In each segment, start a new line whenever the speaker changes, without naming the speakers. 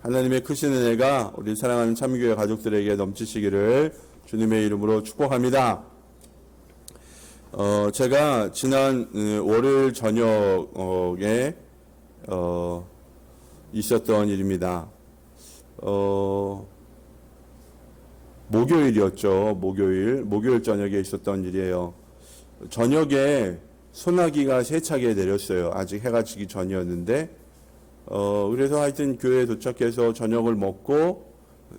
하나님의 크신 은혜가 우리 사랑하는 참교회 가족들에게 넘치시기를 주님의 이름으로 축복합니다. 제가 지난 월요일 저녁에 있었던 일입니다. 목요일이었죠. 목요일 저녁에 있었던 일이에요. 저녁에 소나기가 세차게 내렸어요. 아직 해가 지기 전이었는데, 그래서 하여튼 교회에 도착해서 저녁을 먹고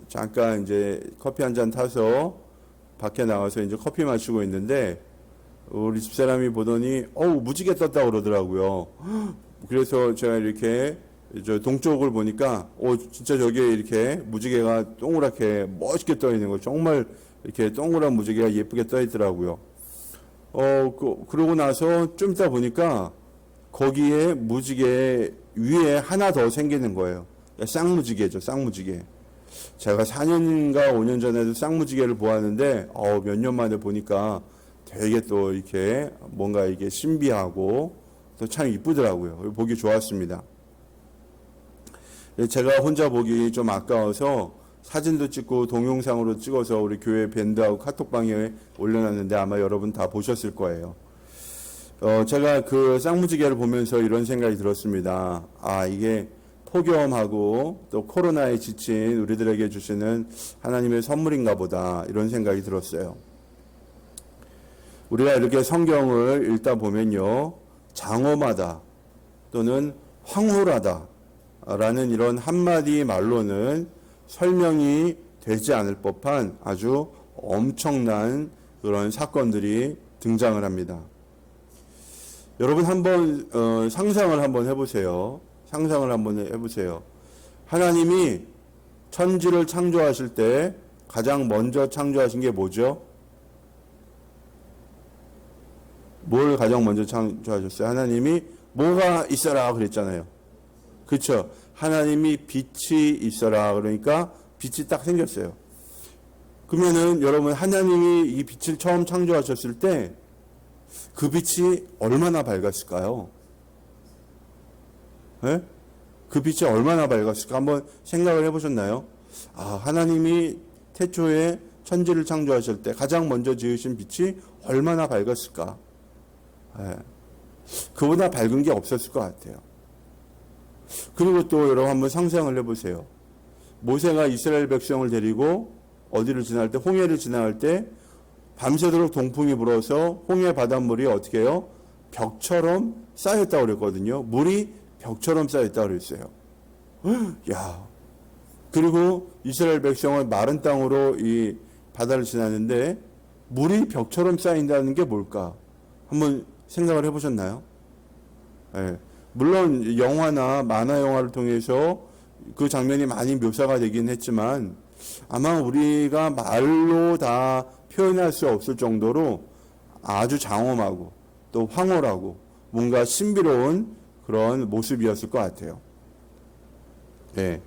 잠깐 이제 커피 한 잔 타서 밖에 나가서 이제 커피 마시고 있는데, 우리 집사람이 보더니 무지개 떴다 그러더라고요. 그래서 제가 이렇게 저 동쪽을 보니까 진짜 저기에 이렇게 무지개가 동그랗게 멋있게 떠 있는 거, 정말 이렇게 동그란 무지개가 예쁘게 떠 있더라고요. 그러고 나서 좀 이따 보니까 거기에 무지개 위에 하나 더 생기는 거예요. 쌍무지개죠, 쌍무지개. 제가 4년인가 5년 전에도 쌍무지개를 보았는데, 몇 년 만에 보니까 되게 또 이렇게 뭔가 이게 신비하고 또 참 이쁘더라고요. 보기 좋았습니다. 제가 혼자 보기 좀 아까워서 사진도 찍고 동영상으로 찍어서 우리 교회 밴드하고 카톡방에 올려놨는데 아마 여러분 다 보셨을 거예요. 제가 그 쌍무지개를 보면서 이런 생각이 들었습니다. 이게 폭염하고 또 코로나에 지친 우리들에게 주시는 하나님의 선물인가 보다, 이런 생각이 들었어요. 우리가 이렇게 성경을 읽다 보면요, 장엄하다 또는 황홀하다 라는 이런 한마디 말로는 설명이 되지 않을 법한 아주 엄청난 그런 사건들이 등장을 합니다. 여러분 한번 상상을 한번 해보세요. 하나님이 천지를 창조하실 때 가장 먼저 창조하신 게 뭐죠? 뭘 가장 먼저 창조하셨어요? 하나님이 뭐가 있어라 그랬잖아요. 그렇죠? 하나님이 빛이 있어라 그러니까 빛이 딱 생겼어요. 그러면은 여러분, 하나님이 이 빛을 처음 창조하셨을 때 그 빛이 얼마나 밝았을까요? 네? 그 빛이 얼마나 밝았을까? 한번 생각을 해보셨나요? 하나님이 태초에 천지를 창조하실 때 가장 먼저 지으신 빛이 얼마나 밝았을까? 네. 그보다 밝은 게 없었을 것 같아요. 그리고 또 여러분 한번 상상을 해보세요. 모세가 이스라엘 백성을 데리고 어디를 지날 때, 홍해를 지나갈 때 밤새도록 동풍이 불어서 홍해 바닷물이 어떻게 해요? 벽처럼 쌓였다고 그랬거든요. 물이 벽처럼 쌓였다고 그랬어요. 야. 그리고 이스라엘 백성은 마른 땅으로 이 바다를 지나는데 물이 벽처럼 쌓인다는 게 뭘까? 한번 생각을 해보셨나요? 네. 물론 영화나 만화 영화를 통해서 그 장면이 많이 묘사가 되긴 했지만 아마 우리가 말로 다 표현할 수 없을 정도로 아주 장엄하고 또 황홀하고 뭔가 신비로운 그런 모습이었을 것 같아요. 네.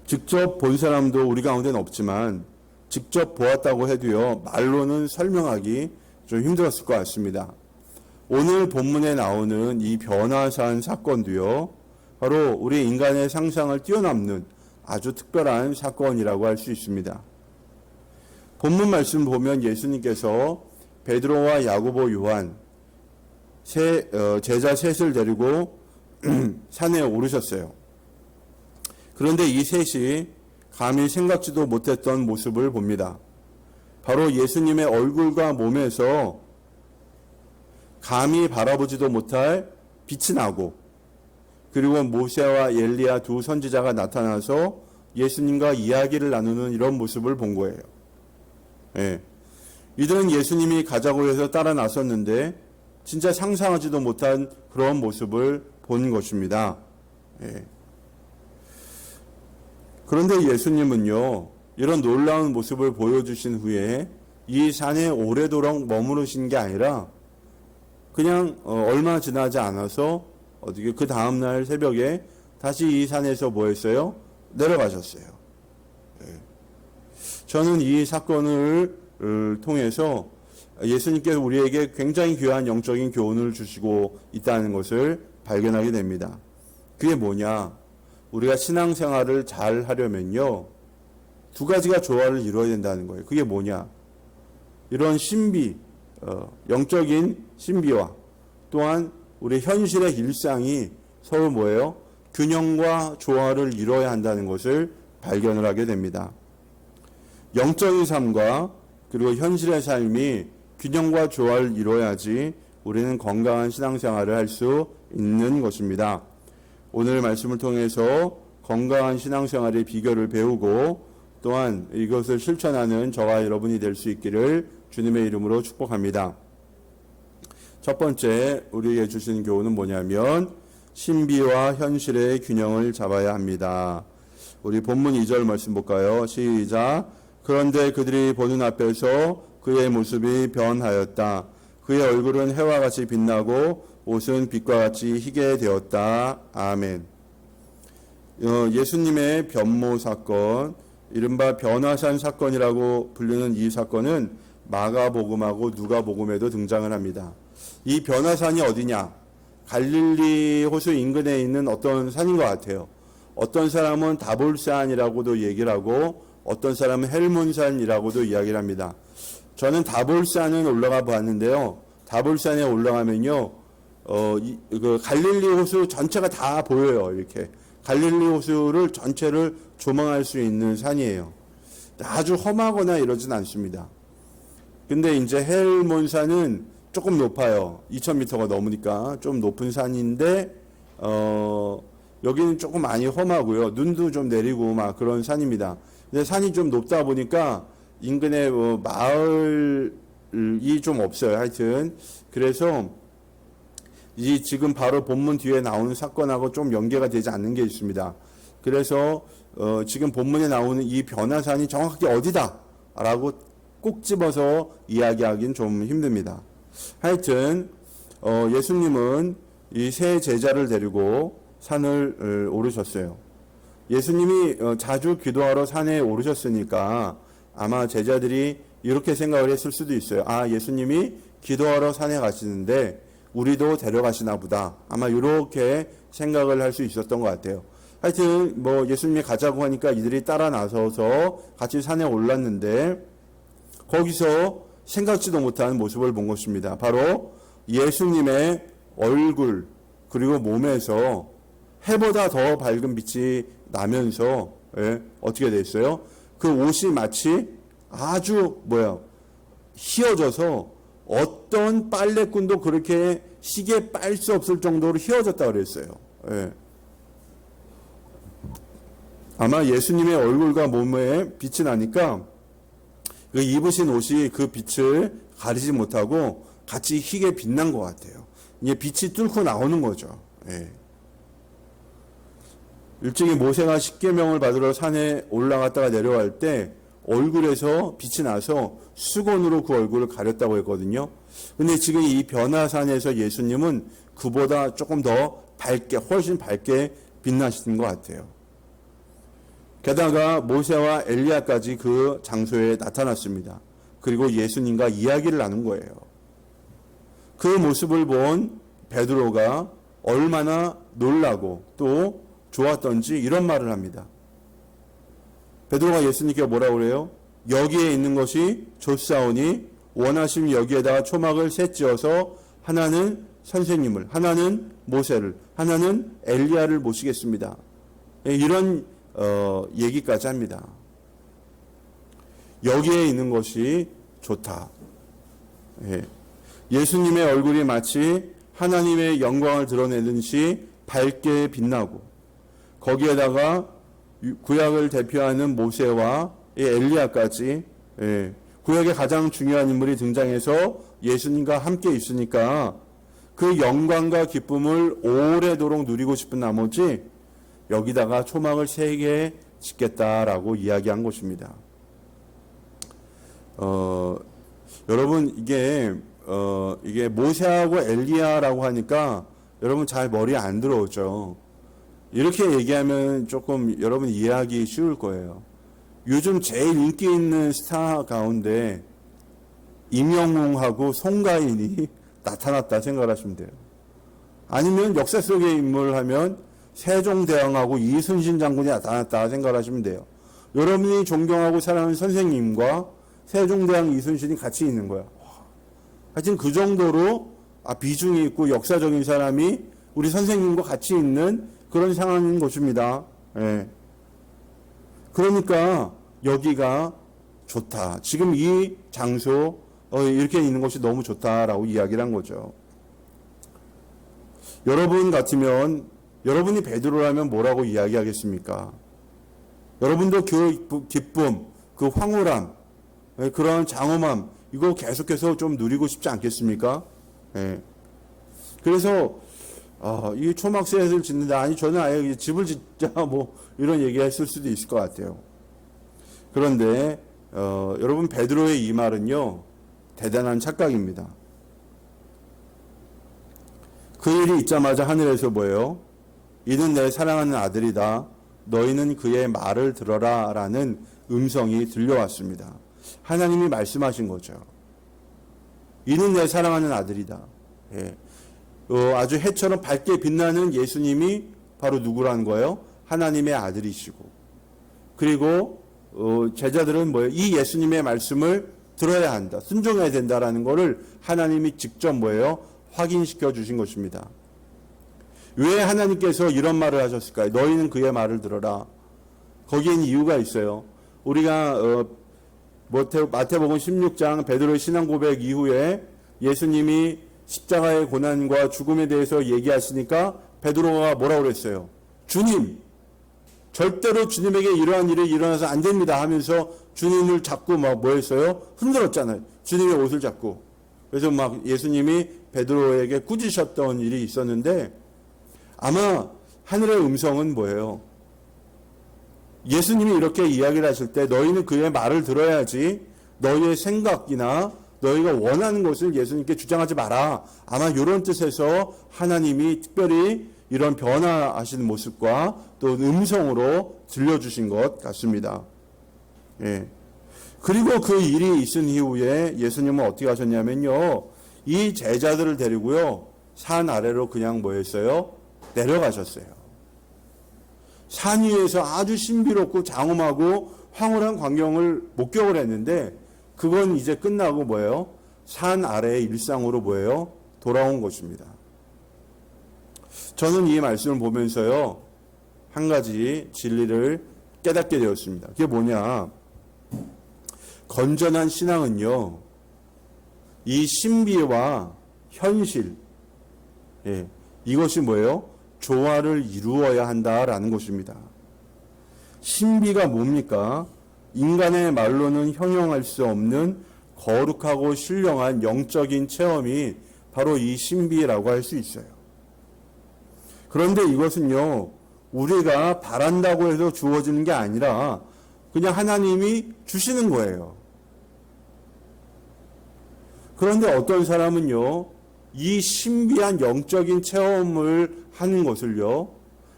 직접 본 사람도 우리 가운데는 없지만 직접 보았다고 해도요, 말로는 설명하기 좀 힘들었을 것 같습니다. 오늘 본문에 나오는 이 변화산 사건도요, 바로 우리 인간의 상상을 뛰어넘는 아주 특별한 사건이라고 할 수 있습니다. 본문 말씀 보면 예수님께서 베드로와 야고보, 요한 제자 셋을 데리고 산에 오르셨어요. 그런데 이 셋이 감히 생각지도 못했던 모습을 봅니다. 바로 예수님의 얼굴과 몸에서 감히 바라보지도 못할 빛이 나고, 그리고 모세와 엘리야 두 선지자가 나타나서 예수님과 이야기를 나누는 이런 모습을 본 거예요. 예. 이들은 예수님이 가자고 해서 따라 나섰는데 진짜 상상하지도 못한 그런 모습을 본 것입니다. 예. 그런데 예수님은요, 이런 놀라운 모습을 보여주신 후에 이 산에 오래도록 머무르신 게 아니라 그냥 얼마 지나지 않아서 어떻게 그 다음날 새벽에 다시 이 산에서 뭐 했어요? 내려가셨어요. 예. 저는 이 사건을 통해서 예수님께서 우리에게 굉장히 귀한 영적인 교훈을 주시고 있다는 것을 발견하게 됩니다. 그게 뭐냐? 우리가 신앙생활을 잘 하려면요, 두 가지가 조화를 이루어야 된다는 거예요. 그게 뭐냐? 이런 신비, 영적인 신비와 또한 우리 현실의 일상이 서로 뭐예요? 균형과 조화를 이루어야 한다는 것을 발견을 하게 됩니다. 영적인 삶과 그리고 현실의 삶이 균형과 조화를 이루어야지 우리는 건강한 신앙생활을 할 수 있는 것입니다. 오늘 말씀을 통해서 건강한 신앙생활의 비결을 배우고 또한 이것을 실천하는 저와 여러분이 될 수 있기를 주님의 이름으로 축복합니다. 첫 번째 우리에게 주신 교훈은 뭐냐면 신비와 현실의 균형을 잡아야 합니다. 우리 본문 2절 말씀 볼까요? 시작. 그런데 그들이 보는 앞에서 그의 모습이 변하였다. 그의 얼굴은 해와 같이 빛나고 옷은 빛과 같이 희게 되었다. 아멘. 예수님의 변모 사건, 이른바 변화산 사건이라고 불리는 이 사건은 마가복음하고 누가복음에도 등장을 합니다. 이 변화산이 어디냐? 갈릴리 호수 인근에 있는 어떤 산인 것 같아요. 어떤 사람은 다볼산이라고도 얘기를 하고 어떤 사람은 헬몬산이라고도 이야기를 합니다. 저는 다볼산은 올라가 봤는데요. 다볼산에 올라가면요, 그 갈릴리 호수 전체가 다 보여요. 이렇게 갈릴리 호수를 전체를 조망할 수 있는 산이에요. 아주 험하거나 이러진 않습니다. 근데 이제 헬몬산은 조금 높아요. 2000m가 넘으니까 좀 높은 산인데 여기는 조금 많이 험하고요. 눈도 좀 내리고 막 그런 산입니다. 근데 산이 좀 높다 보니까 인근에 마을이 좀 없어요. 하여튼 그래서 이 지금 바로 본문 뒤에 나오는 사건하고 좀 연계가 되지 않는 게 있습니다. 그래서 지금 본문에 나오는 이 변화산이 정확하게 어디다라고 꼭 집어서 이야기하기는 좀 힘듭니다. 하여튼 예수님은 이 세 제자를 데리고 산을 오르셨어요. 예수님이 자주 기도하러 산에 오르셨으니까 아마 제자들이 이렇게 생각을 했을 수도 있어요. 아, 예수님이 기도하러 산에 가시는데 우리도 데려가시나 보다. 아마 이렇게 생각을 할 수 있었던 것 같아요. 하여튼 뭐 예수님이 가자고 하니까 이들이 따라 나서서 같이 산에 올랐는데 거기서 생각지도 못한 모습을 본 것입니다. 바로 예수님의 얼굴 그리고 몸에서 해보다 더 밝은 빛이 나면서 어떻게 됐어요? 그 옷이 마치 아주 휘어져서 어떤 빨래꾼도 그렇게 시계 빨 수 없을 정도로 휘어졌다 그랬어요. 아마 예수님의 얼굴과 몸에 빛이 나니까 그 입으신 옷이 그 빛을 가리지 못하고 같이 희게 빛난 것 같아요. 이게 빛이 뚫고 나오는 거죠. 일찍이 모세가 십계명을 받으러 산에 올라갔다가 내려갈 때 얼굴에서 빛이 나서 수건으로 그 얼굴을 가렸다고 했거든요. 근데 지금 이 변화산에서 예수님은 그보다 조금 더 밝게, 훨씬 밝게 빛나시는 것 같아요. 게다가 모세와 엘리야까지 그 장소에 나타났습니다. 그리고 예수님과 이야기를 나눈 거예요. 그 모습을 본 베드로가 얼마나 놀라고 또 좋았던지 이런 말을 합니다. 베드로가 예수님께 뭐라고 그래요? 여기에 있는 것이 좋사오니 원하시면 여기에다가 초막을 셋지어서 하나는 선생님을, 하나는 모세를, 하나는 엘리야를 모시겠습니다. 이런 얘기까지 합니다. 여기에 있는 것이 좋다. 예수님의 얼굴이 마치 하나님의 영광을 드러내듯이 밝게 빛나고 거기에다가 구약을 대표하는 모세와 엘리야까지 구약의 가장 중요한 인물이 등장해서 예수님과 함께 있으니까 그 영광과 기쁨을 오래도록 누리고 싶은 나머지 여기다가 초막을 3개 짓겠다라고 이야기한 것입니다. 여러분 이게 모세하고 엘리야라고 하니까 여러분 잘 머리에 안 들어오죠. 이렇게 얘기하면 조금 여러분 이해하기 쉬울 거예요. 요즘 제일 인기 있는 스타 가운데 임영웅하고 송가인이 나타났다 생각하시면 돼요. 아니면 역사 속의 인물 하면 세종대왕하고 이순신 장군이 나타났다 생각하시면 돼요. 여러분이 존경하고 사랑하는 선생님과 세종대왕 이순신이 같이 있는 거야. 하여튼 그 정도로 비중이 있고 역사적인 사람이 우리 선생님과 같이 있는 그런 상황인 것입니다. 예. 그러니까 여기가 좋다. 지금 이 장소 이렇게 있는 것이 너무 좋다라고 이야기를 한 거죠. 여러분 같으면 여러분이 베드로라면 뭐라고 이야기하겠습니까? 여러분도 그 기쁨, 그 황홀함, 그런 장엄함 이거 계속해서 좀 누리고 싶지 않겠습니까? 예. 그래서 이 초막셋을 짓는다. 아니 저는 아예 집을 짓자 뭐 이런 얘기했을 수도 있을 것 같아요. 그런데 여러분 베드로의 이 말은요 대단한 착각입니다. 그 일이 있자마자 하늘에서 뭐예요? 이는 내 사랑하는 아들이다. 너희는 그의 말을 들어라 라는 음성이 들려왔습니다. 하나님이 말씀하신 거죠. 이는 내 사랑하는 아들이다. 예. 아주 해처럼 밝게 빛나는 예수님이 바로 누구라는 거예요? 하나님의 아들이시고. 그리고 제자들은 뭐예요? 이 예수님의 말씀을 들어야 한다. 순종해야 된다라는 것을 하나님이 직접 뭐예요? 확인시켜 주신 것입니다. 왜 하나님께서 이런 말을 하셨을까요? 너희는 그의 말을 들어라. 거기엔 이유가 있어요. 우리가 마태복음 16장 베드로의 신앙 고백 이후에 예수님이 십자가의 고난과 죽음에 대해서 얘기하시니까 베드로가 뭐라고 그랬어요? 주님, 절대로 주님에게 이러한 일이 일어나서 안 됩니다 하면서 주님을 잡고 막 뭐 했어요? 흔들었잖아요. 주님의 옷을 잡고. 그래서 막 예수님이 베드로에게 꾸짖으셨던 일이 있었는데 아마 하늘의 음성은 뭐예요? 예수님이 이렇게 이야기를 하실 때 너희는 그의 말을 들어야지 너희의 생각이나 너희가 원하는 것을 예수님께 주장하지 마라. 아마 이런 뜻에서 하나님이 특별히 이런 변화하시는 모습과 또 음성으로 들려주신 것 같습니다. 예. 그리고 그 일이 있은 이후에 예수님은 어떻게 하셨냐면요. 이 제자들을 데리고요. 산 아래로 그냥 뭐 했어요? 내려가셨어요. 산 위에서 아주 신비롭고 장엄하고 황홀한 광경을 목격을 했는데 그건 이제 끝나고 뭐예요? 산 아래의 일상으로 뭐예요? 돌아온 것입니다. 저는 이 말씀을 보면서요. 한 가지 진리를 깨닫게 되었습니다. 그게 뭐냐? 건전한 신앙은요. 이 신비와 현실 이것이 뭐예요? 조화를 이루어야 한다라는 것입니다. 신비가 뭡니까? 인간의 말로는 형용할 수 없는 거룩하고 신령한 영적인 체험이 바로 이 신비라고 할 수 있어요. 그런데 이것은요, 우리가 바란다고 해서 주어지는 게 아니라 그냥 하나님이 주시는 거예요. 그런데 어떤 사람은요, 이 신비한 영적인 체험을 하는 것을요,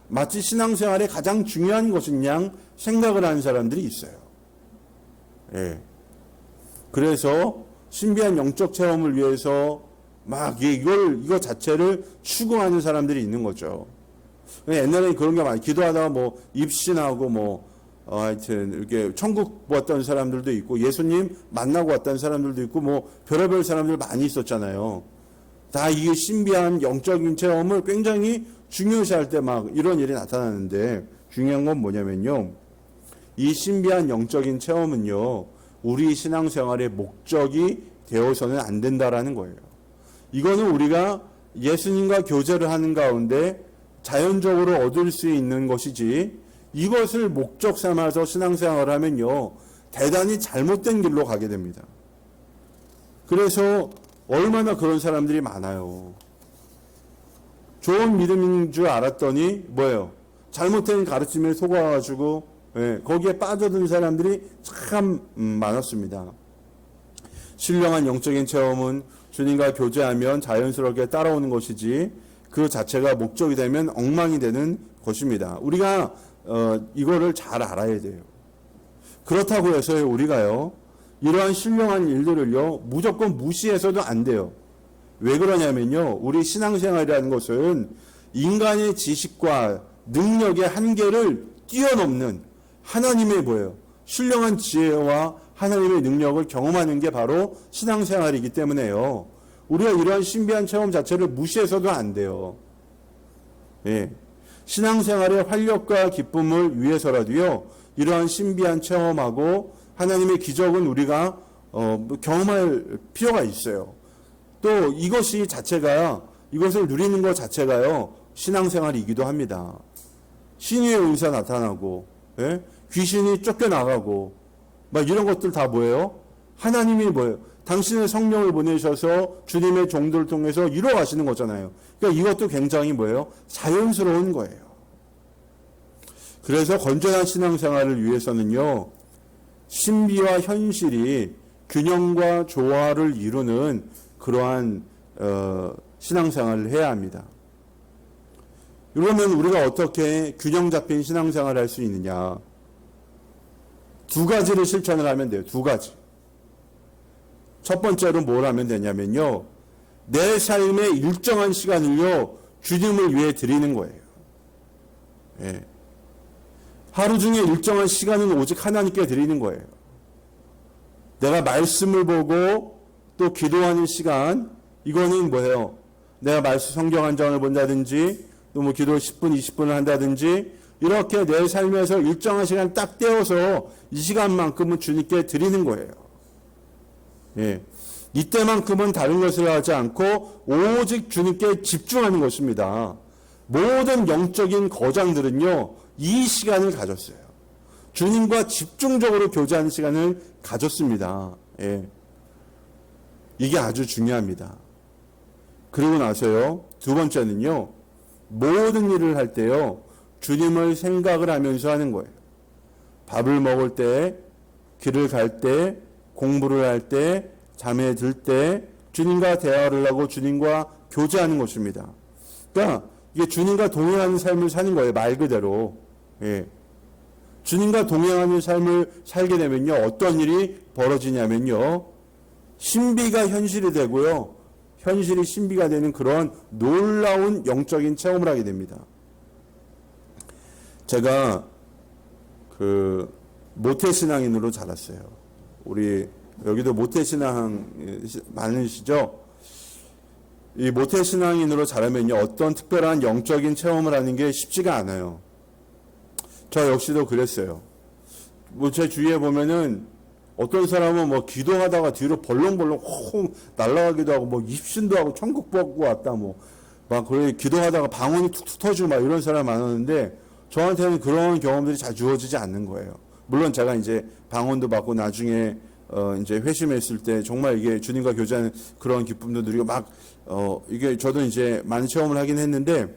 마치 신앙생활의 가장 중요한 것인 양 생각을 하는 사람들이 있어요. 예. 그래서 신비한 영적 체험을 위해서 막 이거 자체를 추구하는 사람들이 있는 거죠. 옛날에 그런 게 많이 기도하다가 뭐 입신하고 하여튼 이렇게 천국 왔던 사람들도 있고 예수님 만나고 왔던 사람들도 있고 뭐 별의별 사람들 많이 있었잖아요. 다 이게 신비한 영적인 체험을 굉장히 중요시할 때 막 이런 일이 나타나는데 중요한 건 뭐냐면요. 이 신비한 영적인 체험은요. 우리 신앙생활의 목적이 되어서는 안 된다라는 거예요. 이거는 우리가 예수님과 교제를 하는 가운데 자연적으로 얻을 수 있는 것이지 이것을 목적 삼아서 신앙생활을 하면요. 대단히 잘못된 길로 가게 됩니다. 그래서 얼마나 그런 사람들이 많아요. 좋은 믿음인 줄 알았더니 뭐예요? 잘못된 가르침에 속아가지고 거기에 빠져든 사람들이 참 많았습니다. 신령한 영적인 체험은 주님과 교제하면 자연스럽게 따라오는 것이지 그 자체가 목적이 되면 엉망이 되는 것입니다. 우리가 이거를 잘 알아야 돼요. 그렇다고 해서 우리가요. 이러한 신령한 일들을요. 무조건 무시해서도 안 돼요. 왜 그러냐면요. 우리 신앙생활이라는 것은 인간의 지식과 능력의 한계를 뛰어넘는 하나님의 뭐예요? 신령한 지혜와 하나님의 능력을 경험하는 게 바로 신앙생활이기 때문에요. 우리가 이러한 신비한 체험 자체를 무시해서도 안 돼요. 예. 신앙생활의 활력과 기쁨을 위해서라도요, 이러한 신비한 체험하고 하나님의 기적은 우리가 경험할 필요가 있어요. 또 이것이 자체가, 이것을 누리는 것 자체가요, 신앙생활이기도 합니다. 신유의 은사 나타나고, 예? 귀신이 쫓겨나가고, 막 이런 것들 다 뭐예요? 하나님이 뭐예요? 당신의 성령을 보내셔서 주님의 종들을 통해서 이루어 가시는 거잖아요. 그러니까 이것도 굉장히 뭐예요? 자연스러운 거예요. 그래서 건전한 신앙생활을 위해서는요, 신비와 현실이 균형과 조화를 이루는 그러한 신앙생활을 해야 합니다. 그러면 우리가 어떻게 균형 잡힌 신앙생활을 할 수 있느냐? 두 가지를 실천을 하면 돼요. 두 가지. 첫 번째로 뭘 하면 되냐면요, 내 삶의 일정한 시간을요, 주님을 위해 드리는 거예요. 예. 하루 중에 일정한 시간은 오직 하나님께 드리는 거예요. 내가 말씀을 보고 또 기도하는 시간, 이거는 뭐예요? 내가 말씀 성경 한 장을 본다든지 또 뭐 기도 10분, 20분을 한다든지 이렇게 내 삶에서 일정한 시간 딱 떼어서 이 시간만큼은 주님께 드리는 거예요. 예. 이때만큼은 다른 것을 하지 않고 오직 주님께 집중하는 것입니다. 모든 영적인 거장들은요, 이 시간을 가졌어요. 주님과 집중적으로 교제하는 시간을 가졌습니다. 예. 이게 아주 중요합니다. 그리고 나서요, 두 번째는요, 모든 일을 할 때요, 주님을 생각을 하면서 하는 거예요. 밥을 먹을 때, 길을 갈 때, 공부를 할 때, 잠에 들 때, 주님과 대화를 하고 주님과 교제하는 것입니다. 그러니까 이게 주님과 동행하는 삶을 사는 거예요. 말 그대로. 예. 주님과 동행하는 삶을 살게 되면요, 어떤 일이 벌어지냐면요, 신비가 현실이 되고요, 현실이 신비가 되는 그런 놀라운 영적인 체험을 하게 됩니다. 제가 모태신앙인으로 자랐어요. 우리 여기도 모태신앙 많으시죠? 이 모태신앙인으로 자라면요, 어떤 특별한 영적인 체험을 하는 게 쉽지가 않아요. 저 역시도 그랬어요. 뭐 제 주위에 보면은 어떤 사람은 뭐 기도하다가 뒤로 벌렁벌렁 콩 날아가기도 하고, 뭐 입신도 하고 천국 보고 왔다, 뭐 막 그래 기도하다가 방언이 툭툭 터지고 막 이런 사람 많았는데, 저한테는 그런 경험들이 잘 주어지지 않는 거예요. 물론 제가 이제 방언도 받고 나중에 이제 회심했을 때 정말 이게 주님과 교제하는 그런 기쁨도 누리고 막 이게 저도 이제 많은 체험을 하긴 했는데,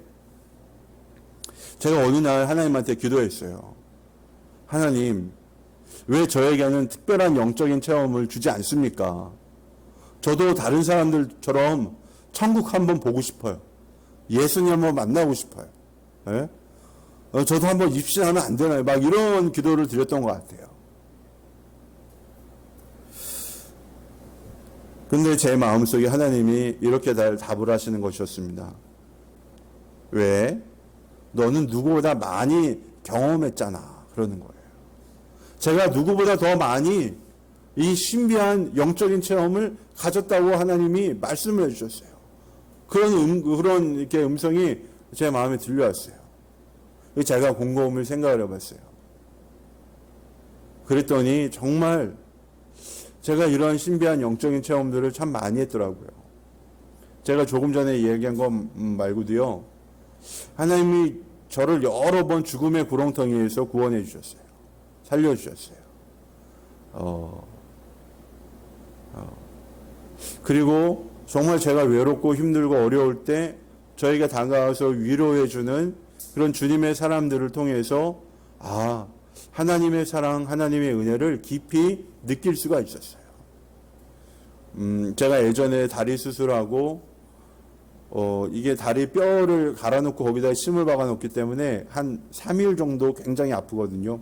제가 어느 날 하나님한테 기도했어요. 하나님, 왜 저에게는 특별한 영적인 체험을 주지 않습니까? 저도 다른 사람들처럼 천국 한번 보고 싶어요. 예수님 한번 만나고 싶어요. 예? 저도 한번 입신하면 안 되나요? 막 이런 기도를 드렸던 것 같아요. 근데 제 마음속에 하나님이 이렇게 답을 하시는 것이었습니다. 왜? 너는 누구보다 많이 경험했잖아. 그러는 거예요. 제가 누구보다 더 많이 이 신비한 영적인 체험을 가졌다고 하나님이 말씀을 해주셨어요. 그런 이렇게 음성이 제 마음에 들려왔어요. 제가 곰곰이 생각을 해봤어요. 그랬더니 정말 제가 이러한 신비한 영적인 체험들을 참 많이 했더라고요. 제가 조금 전에 이야기한 것 말고도요, 하나님이 저를 여러 번 죽음의 구렁텅이에서 구원해 주셨어요. 살려주셨어요. 그리고 정말 제가 외롭고 힘들고 어려울 때 저에게 다가와서 위로해주는 그런 주님의 사람들을 통해서 하나님의 사랑, 하나님의 은혜를 깊이 느낄 수가 있었어요. 제가 예전에 다리 수술하고 이게 다리 뼈를 갈아놓고 거기다 심을 박아놓기 때문에 한 3일 정도 굉장히 아프거든요.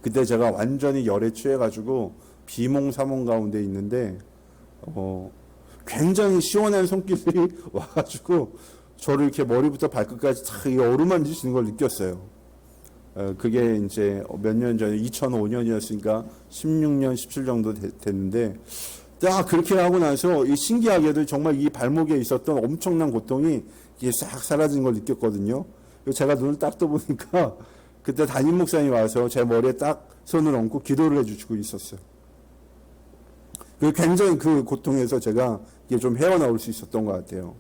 그때 제가 완전히 열에 취해가지고 비몽사몽 가운데 있는데 굉장히 시원한 손길이 와가지고 저를 이렇게 머리부터 발끝까지 다 어루만지시는 걸 느꼈어요. 그게 이제 몇 년 전에 2005년이었으니까 16년, 17 정도 됐는데, 딱 그렇게 하고 나서 이 신기하게도 정말 이 발목에 있었던 엄청난 고통이 이게 싹 사라진 걸 느꼈거든요. 제가 눈을 딱 떠보니까 그때 담임 목사님이 와서 제 머리에 딱 손을 얹고 기도를 해주시고 있었어요. 굉장히 그 고통에서 제가 이게 좀 헤어나올 수 있었던 것 같아요.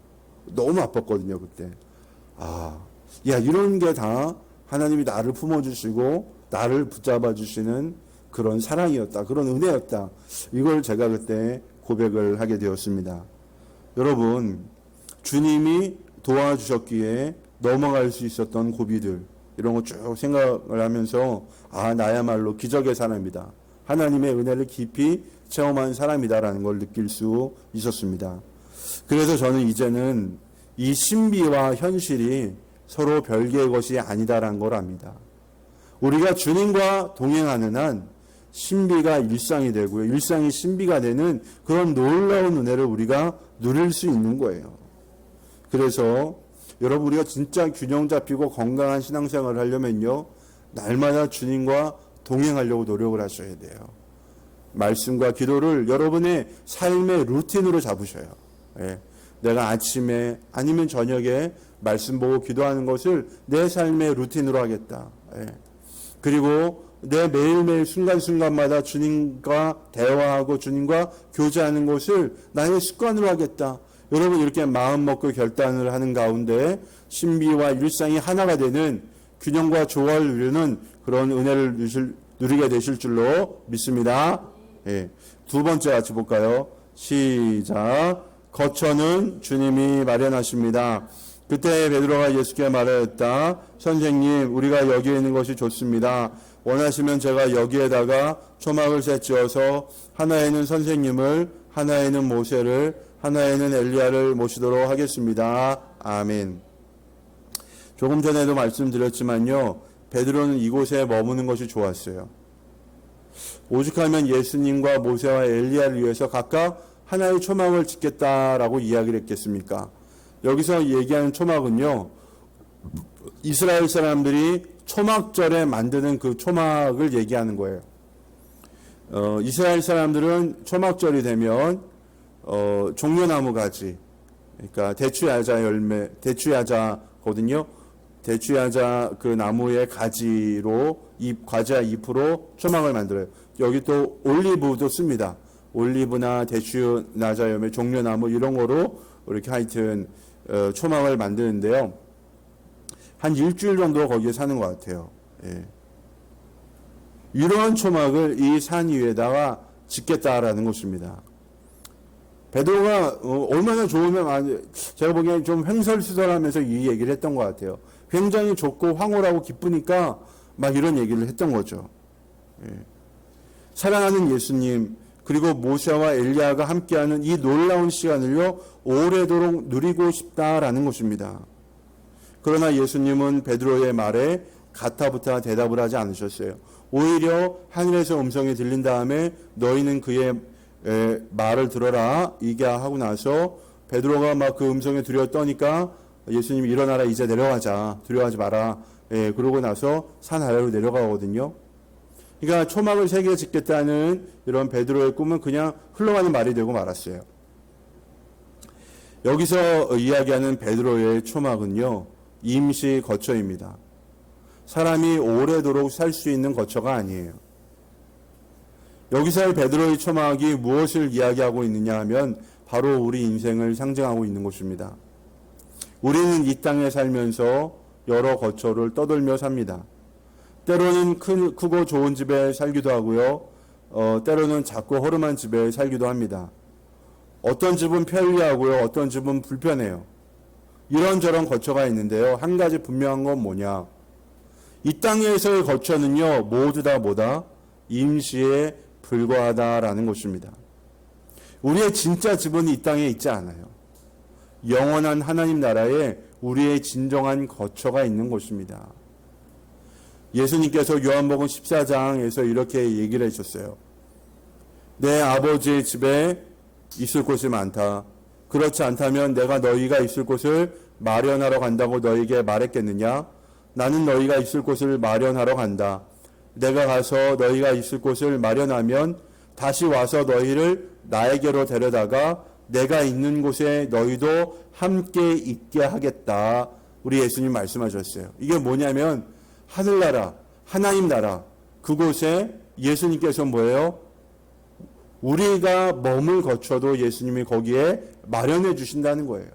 너무 아팠거든요, 그때. 이런 게 다 하나님이 나를 품어주시고 나를 붙잡아 주시는 그런 사랑이었다, 그런 은혜였다. 이걸 제가 그때 고백을 하게 되었습니다. 여러분, 주님이 도와주셨기에 넘어갈 수 있었던 고비들, 이런 거 쭉 생각을 하면서 나야말로 기적의 사람이다, 하나님의 은혜를 깊이 체험한 사람이다라는 걸 느낄 수 있었습니다. 그래서 저는 이제는 이 신비와 현실이 서로 별개의 것이 아니다라는 걸 압니다. 우리가 주님과 동행하는 한 신비가 일상이 되고요, 일상이 신비가 되는 그런 놀라운 은혜를 우리가 누릴 수 있는 거예요. 그래서 여러분, 우리가 진짜 균형 잡히고 건강한 신앙생활을 하려면요, 날마다 주님과 동행하려고 노력을 하셔야 돼요. 말씀과 기도를 여러분의 삶의 루틴으로 잡으셔요. 내가 아침에 아니면 저녁에 말씀 보고 기도하는 것을 내 삶의 루틴으로 하겠다. 그리고 내 매일매일 순간순간마다 주님과 대화하고 주님과 교제하는 것을 나의 습관으로 하겠다. 여러분, 이렇게 마음 먹고 결단을 하는 가운데 신비와 일상이 하나가 되는 균형과 조화를 누리는 그런 은혜를 누리게 되실 줄로 믿습니다. 두 번째 같이 볼까요? 시작. 거처는 주님이 마련하십니다. 그때 베드로가 예수께 말하였다. 선생님, 우리가 여기에 있는 것이 좋습니다. 원하시면 제가 여기에다가 초막을 셋지어서 하나에는 선생님을, 하나에는 모세를, 하나에는 엘리야를 모시도록 하겠습니다. 아멘. 조금 전에도 말씀드렸지만요, 베드로는 이곳에 머무는 것이 좋았어요. 오죽하면 예수님과 모세와 엘리야를 위해서 각각 하나의 초막을 짓겠다라고 이야기를 했겠습니까? 여기서 얘기하는 초막은요, 이스라엘 사람들이 초막절에 만드는 그 초막을 얘기하는 거예요. 이스라엘 사람들은 초막절이 되면 종려나무 가지, 그러니까 대추야자 열매, 대추야자거든요. 대추야자 그 나무의 가지로 과자 잎으로 초막을 만들어요. 여기 또 올리브도 씁니다. 올리브나 대추야자 열매, 종려나무 이런 거로 이렇게 하여튼 초막을 만드는데요. 한 일주일 정도 거기에 사는 것 같아요. 이러한 초막을 이 산 위에다가 짓겠다라는 것입니다. 베드로가 얼마나 좋으면, 제가 보기엔 좀 횡설수설하면서 이 얘기를 했던 것 같아요. 굉장히 좋고 황홀하고 기쁘니까 막 이런 얘기를 했던 거죠. 사랑하는 예수님, 그리고 모세와 엘리야가 함께하는 이 놀라운 시간을요, 오래도록 누리고 싶다라는 것입니다. 그러나 예수님은 베드로의 말에 가타부타 대답을 하지 않으셨어요. 오히려 하늘에서 음성이 들린 다음에 너희는 그의 말을 들어라, 이게 하고 나서 베드로가 막 그 음성에 두려워 떠니까 예수님이 일어나라, 이제 내려가자, 두려워하지 마라. 그러고 나서 산 아래로 내려가거든요. 그러니까 초막을 3개 짓겠다는 이런 베드로의 꿈은 그냥 흘러가는 말이 되고 말았어요. 여기서 이야기하는 베드로의 초막은요, 임시 거처입니다. 사람이 오래도록 살 수 있는 거처가 아니에요. 여기서의 베드로의 초막이 무엇을 이야기하고 있느냐 하면 바로 우리 인생을 상징하고 있는 것입니다. 우리는 이 땅에 살면서 여러 거처를 떠돌며 삽니다. 때로는 크고 좋은 집에 살기도 하고요. 때로는 작고 허름한 집에 살기도 합니다. 어떤 집은 편리하고요. 어떤 집은 불편해요. 이런저런 거처가 있는데요. 한 가지 분명한 건 뭐냐? 이 땅에서의 거처는요, 모두 다 뭐다? 임시에 불과하다라는 것입니다. 우리의 진짜 집은 이 땅에 있지 않아요. 영원한 하나님 나라에 우리의 진정한 거처가 있는 곳입니다. 예수님께서 요한복음 14장에서 이렇게 얘기를 해주셨어요. 내 아버지의 집에 있을 곳이 많다. 그렇지 않다면 내가 너희가 있을 곳을 마련하러 간다고 너희에게 말했겠느냐? 나는 너희가 있을 곳을 마련하러 간다. 내가 가서 너희가 있을 곳을 마련하면 다시 와서 너희를 나에게로 데려다가 내가 있는 곳에 너희도 함께 있게 하겠다. 우리 예수님 말씀하셨어요. 이게 뭐냐면 하늘나라, 하나님 나라, 그곳에 예수님께서 뭐예요? 우리가 머물 거쳐도 예수님이 거기에 마련해 주신다는 거예요.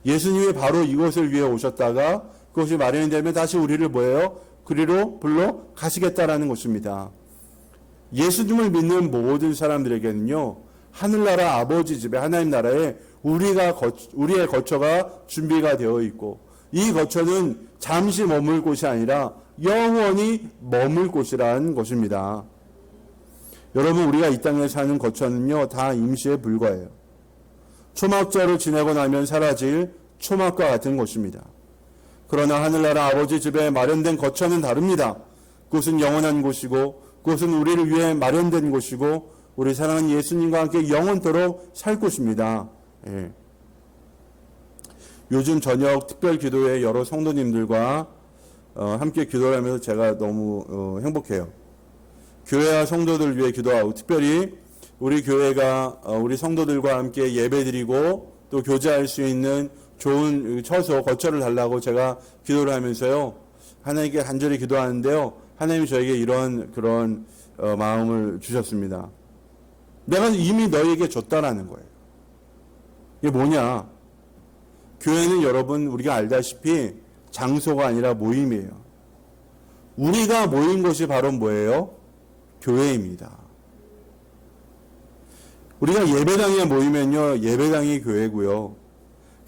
예수님이 바로 이곳을 위해 오셨다가 그것이 마련이 되면 다시 우리를 뭐예요? 그리로 불러 가시겠다라는 것입니다. 예수님을 믿는 모든 사람들에게는요, 하늘나라 아버지 집에, 하나님 나라에 우리의 거처가 준비가 되어 있고, 이 거처는 잠시 머물 곳이 아니라 영원히 머물 곳이라는 것입니다. 여러분, 우리가 이 땅에 사는 거처는요, 다 임시에 불과해요. 초막절을 지내고 나면 사라질 초막과 같은 곳입니다. 그러나 하늘나라 아버지 집에 마련된 거처는 다릅니다. 그것은 영원한 곳이고, 그것은 우리를 위해 마련된 곳이고, 우리 사랑하는 예수님과 함께 영원토록 살 곳입니다. 예. 요즘 저녁 특별 기도회 여러 성도님들과 함께 기도를 하면서 제가 너무 행복해요. 교회와 성도들 위해 기도하고, 특별히 우리 교회가 우리 성도들과 함께 예배드리고 또 교제할 수 있는 좋은 처소, 거처를 달라고 제가 기도를 하면서요, 하나님께 간절히 기도하는데요, 하나님이 저에게 그런 마음을 주셨습니다. 내가 이미 너에게 줬다라는 거예요. 이게 뭐냐? 교회는 여러분, 우리가 알다시피 장소가 아니라 모임이에요. 우리가 모인 것이 바로 뭐예요? 교회입니다. 우리가 예배당에 모이면요, 예배당이 교회고요.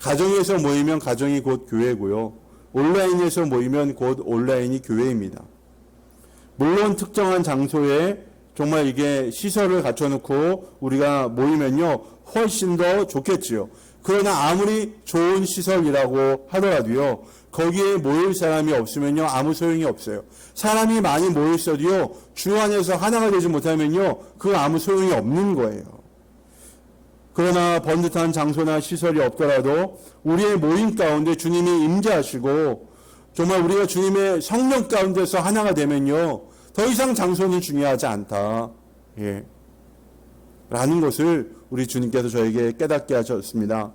가정에서 모이면 가정이 곧 교회고요. 온라인에서 모이면 곧 온라인이 교회입니다. 물론 특정한 장소에 정말 이게 시설을 갖춰놓고 우리가 모이면요, 훨씬 더 좋겠지요. 그러나 아무리 좋은 시설이라고 하더라도요, 거기에 모일 사람이 없으면요, 아무 소용이 없어요. 사람이 많이 모여 있어도요, 주 안에서 하나가 되지 못하면요, 그거 아무 소용이 없는 거예요. 그러나 번듯한 장소나 시설이 없더라도 우리의 모임 가운데 주님이 임재하시고 정말 우리가 주님의 성령 가운데서 하나가 되면요, 더 이상 장소는 중요하지 않다. 예. 라는 것을 우리 주님께서 저에게 깨닫게 하셨습니다.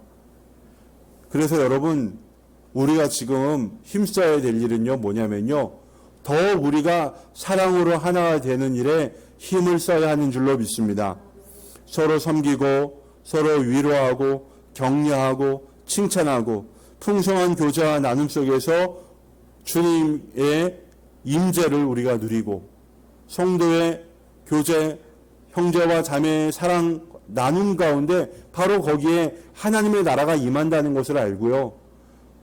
그래서 여러분, 우리가 지금 힘써야 될 일은요, 뭐냐면요, 더욱 우리가 사랑으로 하나가 되는 일에 힘을 써야 하는 줄로 믿습니다. 서로 섬기고 서로 위로하고 격려하고 칭찬하고 풍성한 교제와 나눔 속에서 주님의 임재를 우리가 누리고 성도의 교제, 형제와 자매의 사랑 나눔 가운데 바로 거기에 하나님의 나라가 임한다는 것을 알고요.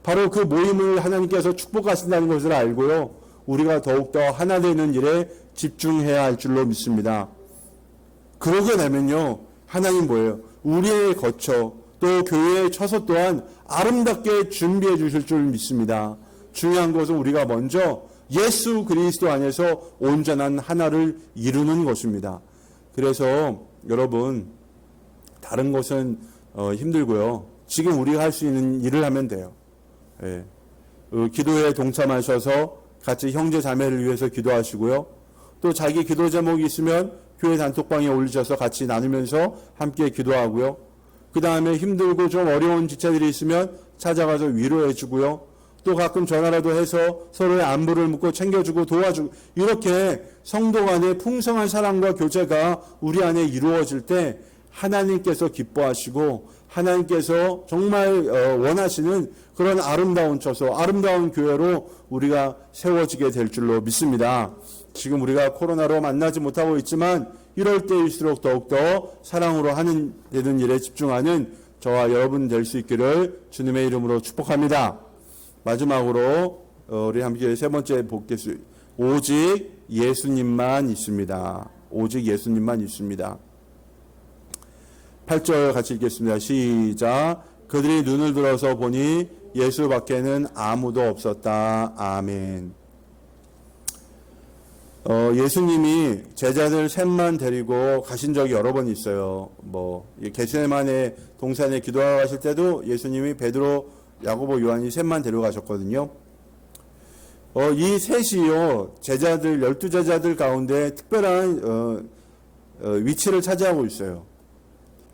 바로 그 모임을 하나님께서 축복하신다는 것을 알고요. 우리가 더욱더 하나 되는 일에 집중해야 할 줄로 믿습니다. 그러게 되면요, 하나님 뭐예요? 우리의 거처 또 교회의 처소 또한 아름답게 준비해 주실 줄 믿습니다. 중요한 것은 우리가 먼저 예수 그리스도 안에서 온전한 하나를 이루는 것입니다. 그래서 여러분, 다른 것은 힘들고요. 지금 우리가 할 수 있는 일을 하면 돼요. 예. 기도에 동참하셔서 같이 형제 자매를 위해서 기도하시고요. 또 자기 기도 제목이 있으면 교회 단톡방에 올리셔서 같이 나누면서 함께 기도하고요. 그 다음에 힘들고 좀 어려운 지체들이 있으면 찾아가서 위로해 주고요. 또 가끔 전화라도 해서 서로의 안부를 묻고 챙겨주고 도와주고, 이렇게 성도 간의 풍성한 사랑과 교제가 우리 안에 이루어질 때 하나님께서 기뻐하시고 하나님께서 정말 원하시는 그런 아름다운 처소, 아름다운 교회로 우리가 세워지게 될 줄로 믿습니다. 지금 우리가 코로나로 만나지 못하고 있지만 이럴 때일수록 더욱더 사랑으로 되는 일에 집중하는 저와 여러분 될 수 있기를 주님의 이름으로 축복합니다. 마지막으로 우리 함께 세 번째 보겠습니다. 오직 예수님만 있습니다. 오직 예수님만 있습니다. 8절 같이 읽겠습니다. 시작. 그들이 눈을 들어서 보니 예수밖에는 아무도 없었다. 아멘. 예수님이 제자들 셋만 데리고 가신 적이 여러 번 있어요. 겟세마네 동산에 기도하실 때도 예수님이 베드로, 야고보, 요한이 셋만 데려가셨거든요. 이 셋이요, 제자들, 12제자들 가운데 특별한 위치를 차지하고 있어요.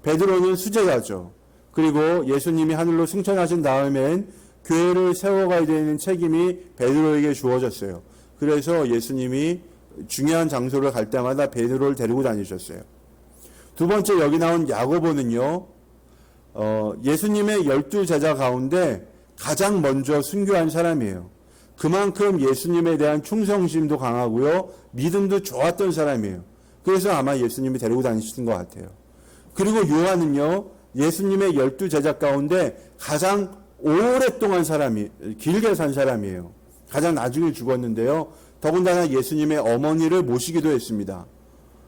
베드로는 수제자죠. 그리고 예수님이 하늘로 승천하신 다음엔 교회를 세워가야 되는 책임이 베드로에게 주어졌어요. 그래서 예수님이 중요한 장소를 갈 때마다 베드로를 데리고 다니셨어요. 두 번째 여기 나온 야고보는요, 예수님의 12제자 가운데 가장 먼저 순교한 사람이에요. 그만큼 예수님에 대한 충성심도 강하고요, 믿음도 좋았던 사람이에요. 그래서 아마 예수님이 데리고 다니시는 것 같아요. 그리고 요한은요, 예수님의 12제자 가운데 가장 오랫동안 길게 산 사람이에요. 가장 나중에 죽었는데요. 더군다나 예수님의 어머니를 모시기도 했습니다.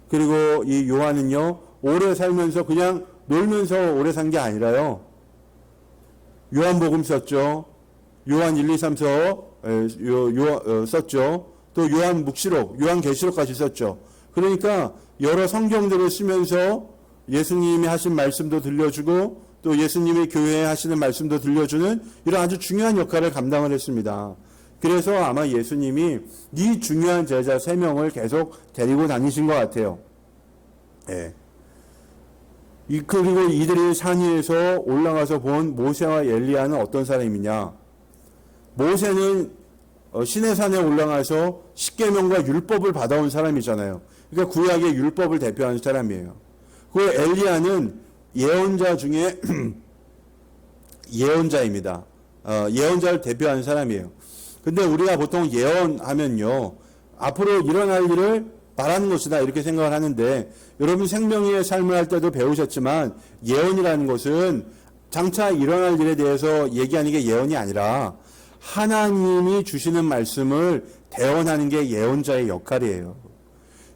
그리고 이 요한은요, 오래 살면서 그냥 놀면서 오래 산 게 아니라요. 요한복음 썼죠. 요한 1, 2, 3, 4 썼죠. 또 요한묵시록, 요한계시록까지 썼죠. 그러니까 여러 성경들을 쓰면서 예수님이 하신 말씀도 들려주고 또 예수님의 교회에 하시는 말씀도 들려주는 이런 아주 중요한 역할을 감당을 했습니다. 그래서 아마 예수님이 이 중요한 제자 3명을 계속 데리고 다니신 것 같아요. 예. 그리고 이들이 산 위에서 올라가서 본 모세와 엘리야는 어떤 사람이냐? 모세는 시내산에 올라가서 십계명과 율법을 받아온 사람이잖아요. 그러니까 구약의 율법을 대표하는 사람이에요. 그 엘리야는 예언자 중에 예언자입니다. 예언자를 대표하는 사람이에요. 근데 우리가 보통 예언하면요, 앞으로 일어날 일을 말하는 것이다 이렇게 생각을 하는데, 여러분 생명의 삶을 할 때도 배우셨지만 예언이라는 것은 장차 일어날 일에 대해서 얘기하는 게 예언이 아니라 하나님이 주시는 말씀을 대언하는 게 예언자의 역할이에요.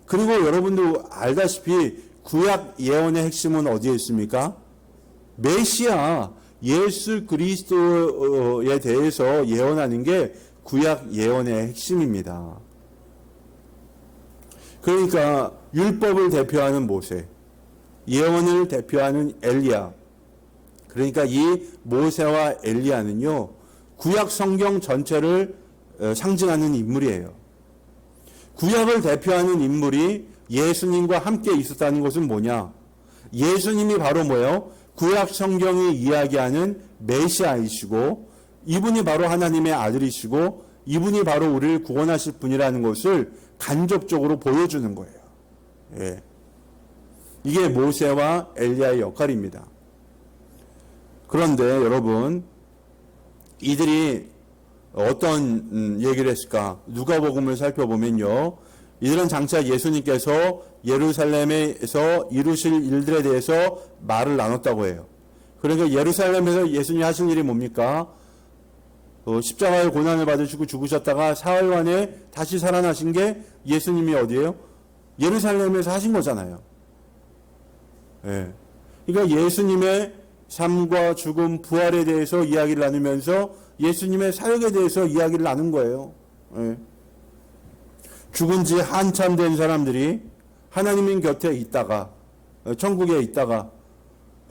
그리고 여러분도 알다시피 구약 예언의 핵심은 어디에 있습니까? 메시아 예수 그리스도에 대해서 예언하는 게 구약 예언의 핵심입니다. 그러니까 율법을 대표하는 모세, 예언을 대표하는 엘리야, 그러니까 이 모세와 엘리야는요, 구약 성경 전체를 상징하는 인물이에요. 구약을 대표하는 인물이 예수님과 함께 있었다는 것은 뭐냐? 예수님이 바로 뭐예요? 구약 성경이 이야기하는 메시아이시고, 이분이 바로 하나님의 아들이시고, 이분이 바로 우리를 구원하실 분이라는 것을 간접적으로 보여주는 거예요. 예. 이게 모세와 엘리야의 역할입니다. 그런데 여러분, 이들이 어떤 얘기를 했을까? 누가복음을 살펴보면요, 이들은 장차 예수님께서 예루살렘에서 이루실 일들에 대해서 말을 나눴다고 해요. 그러니까 예루살렘에서 예수님이 하신 일이 뭡니까? 십자가의 고난을 받으시고 죽으셨다가 사흘 만에 다시 살아나신 게 예수님이 어디예요? 예루살렘에서 하신 거잖아요. 예. 그러니까 예수님의 삶과 죽음, 부활에 대해서 이야기를 나누면서 예수님의 사역에 대해서 이야기를 나눈 거예요. 예. 죽은 지 한참 된 사람들이 하나님 곁에 있다가, 천국에 있다가,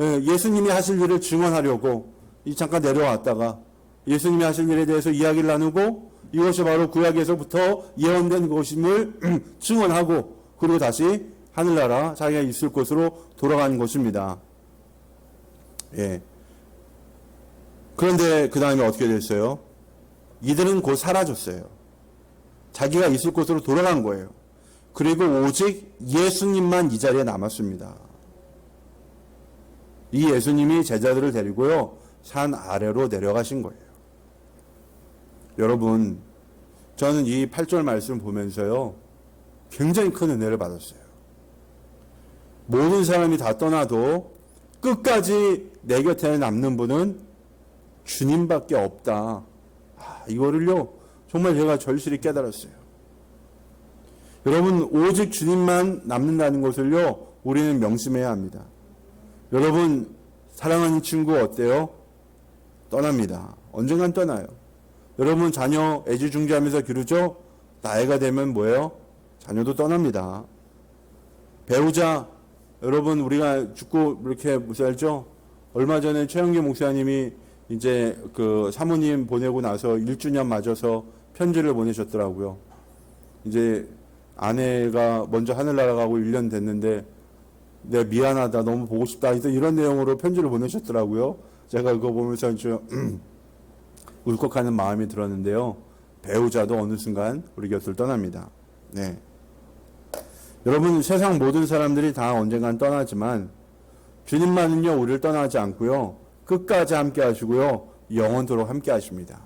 예수님이 하실 일을 증언하려고 잠깐 내려왔다가 예수님이 하실 일에 대해서 이야기를 나누고, 이것이 바로 구약에서부터 예언된 것임을 증언하고, 그리고 다시 하늘나라 자기가 있을 곳으로 돌아가는 것입니다. 예. 그런데 그 다음에 어떻게 됐어요? 이들은 곧 사라졌어요. 자기가 있을 곳으로 돌아간 거예요. 그리고 오직 예수님만 이 자리에 남았습니다. 이 예수님이 제자들을 데리고요, 산 아래로 내려가신 거예요. 여러분, 저는 이 8절 말씀 보면서요, 굉장히 큰 은혜를 받았어요. 모든 사람이 다 떠나도 끝까지 내 곁에 남는 분은 주님밖에 없다. 이거를요, 정말 제가 절실히 깨달았어요. 여러분, 오직 주님만 남는다는 것을요, 우리는 명심해야 합니다. 여러분, 사랑하는 친구 어때요? 떠납니다. 언젠간 떠나요. 여러분, 자녀 애지중지하면서 기르죠? 나이가 되면 뭐예요? 자녀도 떠납니다. 배우자, 여러분 우리가 죽고 이렇게 무슨 알죠? 얼마 전에 최영기 목사님이 이제 그 사모님 보내고 나서 1주년 맞아서 편지를 보내셨더라고요. 이제 아내가 먼저 하늘 날아가고 1년 됐는데 내가 미안하다, 너무 보고 싶다, 이런 내용으로 편지를 보내셨더라고요. 제가 그거 보면서 좀 울컥하는 마음이 들었는데요. 배우자도 어느 순간 우리 곁을 떠납니다. 네. 여러분, 세상 모든 사람들이 다 언젠간 떠나지만 주님만은요, 우리를 떠나지 않고요, 끝까지 함께 하시고요, 영원토록 함께 하십니다.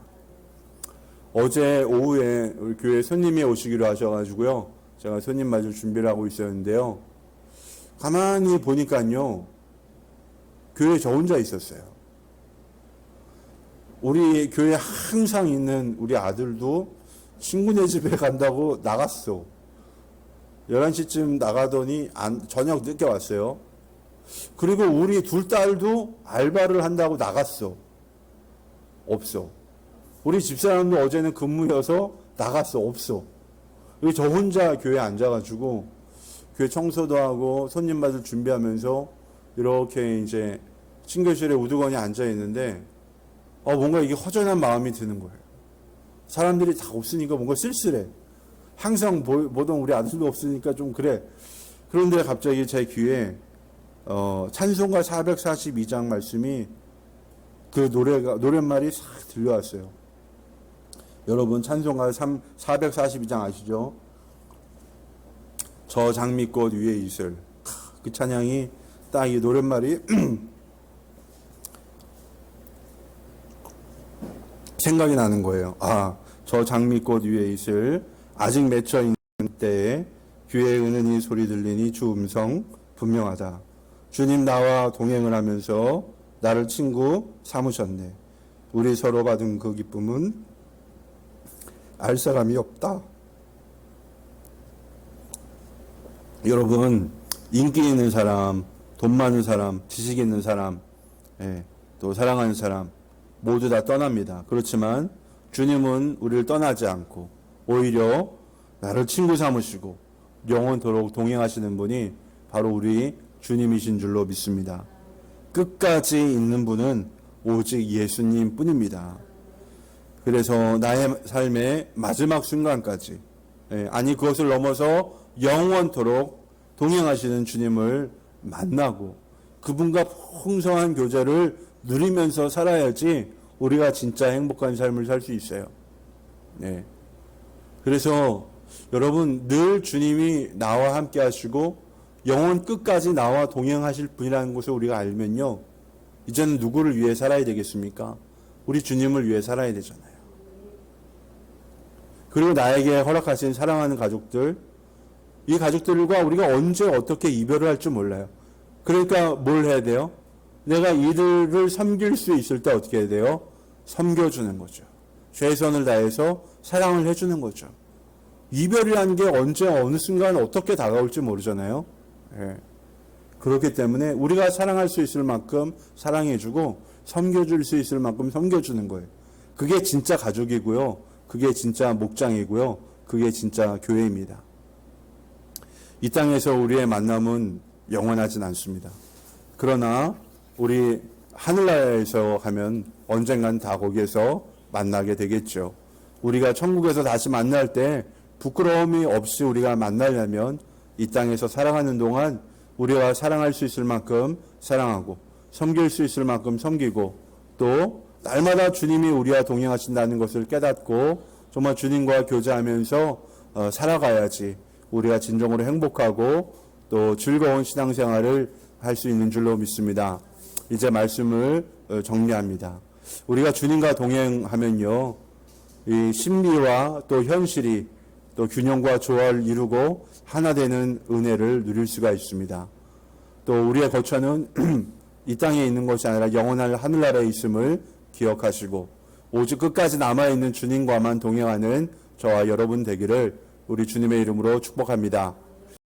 어제 오후에 우리 교회 손님이 오시기로 하셔가지고요, 제가 손님 맞을 준비를 하고 있었는데요, 가만히 보니까요, 교회에 저 혼자 있었어요. 우리 교회에 항상 있는 우리 아들도 친구네 집에 간다고 나갔어. 11시쯤 나가더니 저녁 늦게 왔어요. 그리고 우리 둘 딸도 알바를 한다고 나갔어. 없어. 우리 집사람도 어제는 근무여서 나갔어. 없어. 저 혼자 교회에 앉아가지고 교회 청소도 하고 손님 받을 준비하면서 이렇게 이제 친교실에 우두커니 앉아 있는데 뭔가 이게 허전한 마음이 드는 거예요. 사람들이 다 없으니까 뭔가 쓸쓸해. 항상 보던 우리 아들도 없으니까 좀 그래. 그런데 갑자기 제 귀에 찬송가 442장 말씀이 그 노랫말이 싹 들려왔어요. 여러분 찬송가 442장 아시죠? 저 장미꽃 위에 이슬. 그 찬양이 딱 이 노랫말이 생각이 나는 거예요. 저 장미꽃 위에 이슬 아직 맺혀 있는 때에 귀에 은은히 소리 들리니 주 음성 분명하다. 주님 나와 동행을 하면서 나를 친구 삼으셨네. 우리 서로 받은 그 기쁨은 알 사람이 없다. 여러분, 인기 있는 사람, 돈 많은 사람, 지식 있는 사람, 또 사랑하는 사람 모두 다 떠납니다. 그렇지만 주님은 우리를 떠나지 않고 오히려 나를 친구 삼으시고 영원토록 동행하시는 분이 바로 우리 주님이신 줄로 믿습니다. 끝까지 있는 분은 오직 예수님 뿐입니다. 그래서 나의 삶의 마지막 순간까지, 아니 그것을 넘어서 영원토록 동행하시는 주님을 만나고 그분과 풍성한 교제를 누리면서 살아야지 우리가 진짜 행복한 삶을 살 수 있어요. 네. 그래서 여러분 늘 주님이 나와 함께 하시고 영원 끝까지 나와 동행하실 분이라는 것을 우리가 알면요, 이제는 누구를 위해 살아야 되겠습니까? 우리 주님을 위해 살아야 되잖아요. 그리고 나에게 허락하신 사랑하는 가족들, 이 가족들과 우리가 언제 어떻게 이별을 할 줄 몰라요. 그러니까 뭘 해야 돼요? 내가 이들을 섬길 수 있을 때 어떻게 해야 돼요? 섬겨주는 거죠. 최선을 다해서 사랑을 해주는 거죠. 이별이라는 게 언제 어느 순간 어떻게 다가올지 모르잖아요. 그렇기 때문에 우리가 사랑할 수 있을 만큼 사랑해주고 섬겨줄 수 있을 만큼 섬겨주는 거예요. 그게 진짜 가족이고요. 그게 진짜 목장이고요. 그게 진짜 교회입니다. 이 땅에서 우리의 만남은 영원하진 않습니다. 그러나 우리 하늘나라에서 가면 언젠간 다 거기에서 만나게 되겠죠. 우리가 천국에서 다시 만날 때 부끄러움이 없이 우리가 만나려면 이 땅에서 살아가는 동안 우리가 사랑할 수 있을 만큼 사랑하고 섬길 수 있을 만큼 섬기고 또 날마다 주님이 우리와 동행하신다는 것을 깨닫고 정말 주님과 교제하면서 살아가야지 우리가 진정으로 행복하고 또 즐거운 신앙생활을 할 수 있는 줄로 믿습니다. 이제 말씀을 정리합니다. 우리가 주님과 동행하면요, 이 심리와 또 현실이 또 균형과 조화를 이루고 하나 되는 은혜를 누릴 수가 있습니다. 또 우리의 거처는 이 땅에 있는 것이 아니라 영원한 하늘나라에 있음을 기억하시고 오직 끝까지 남아있는 주님과만 동행하는 저와 여러분 되기를 우리 주님의 이름으로 축복합니다.